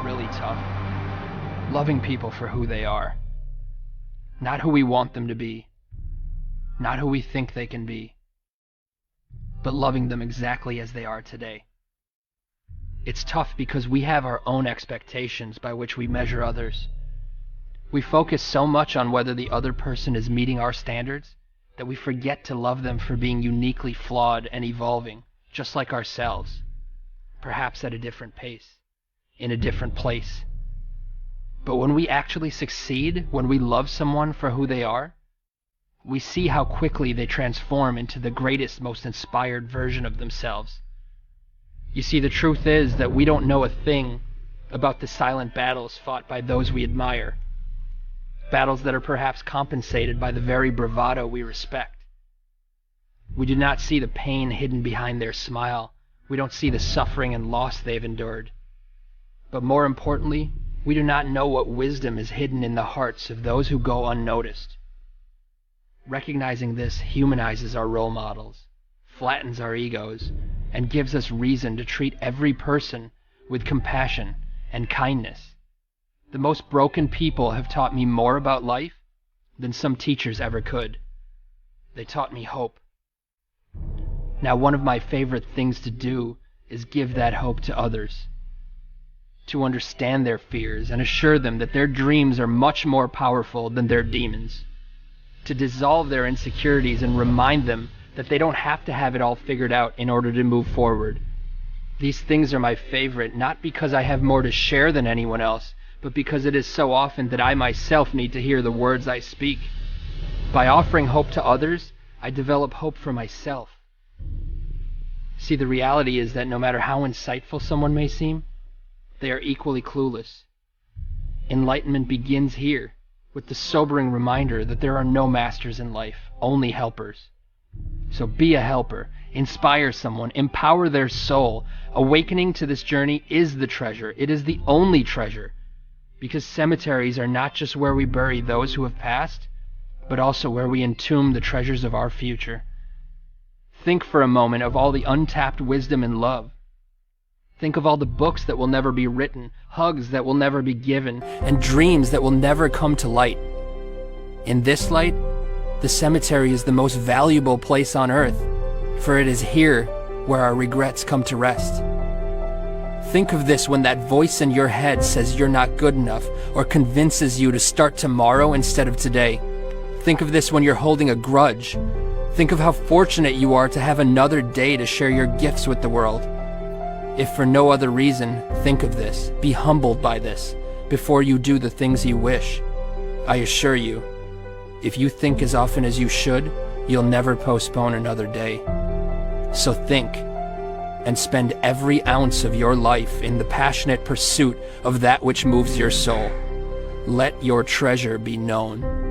really tough? Loving people for who they are. Not who we want them to be. Not who we think they can be. But loving them exactly as they are today. It's tough because we have our own expectations by which we measure others. We focus so much on whether the other person is meeting our standards that we forget to love them for being uniquely flawed and evolving, just like ourselves, perhaps at a different pace, in a different place. But when we actually succeed, when we love someone for who they are, we see how quickly they transform into the greatest, most inspired version of themselves. You see, the truth is that we don't know a thing about the silent battles fought by those we admire, battles that are perhaps compensated by the very bravado we respect. We do not see the pain hidden behind their smile. We don't see the suffering and loss they've endured. But more importantly, we do not know what wisdom is hidden in the hearts of those who go unnoticed. Recognizing this humanizes our role models, flattens our egos, and gives us reason to treat every person with compassion and kindness. The most broken people have taught me more about life than some teachers ever could. They taught me hope. Now, one of my favorite things to do is give that hope to others. To understand their fears and assure them that their dreams are much more powerful than their demons. To dissolve their insecurities and remind them that they don't have to have it all figured out in order to move forward. These things are my favorite, not because I have more to share than anyone else, but because it is so often that I myself need to hear the words I speak. By offering hope to others, I develop hope for myself. See, the reality is that no matter how insightful someone may seem, they are equally clueless. Enlightenment begins here, with the sobering reminder that there are no masters in life, only helpers. So be a helper, inspire someone, empower their soul. Awakening to this journey is the treasure. It is the only treasure. Because cemeteries are not just where we bury those who have passed, but also where we entomb the treasures of our future. Think for a moment of all the untapped wisdom and love. Think of all the books that will never be written, hugs that will never be given, and dreams that will never come to light. In this light, the cemetery is the most valuable place on earth, for it is here where our regrets come to rest. Think of this when that voice in your head says you're not good enough or convinces you to start tomorrow instead of today. Think of this when you're holding a grudge. Think of how fortunate you are to have another day to share your gifts with the world. If for no other reason, think of this. Be humbled by this before you do the things you wish. I assure you, if you think as often as you should, you'll never postpone another day. So think, and spend every ounce of your life in the passionate pursuit of that which moves your soul. Let your treasure be known.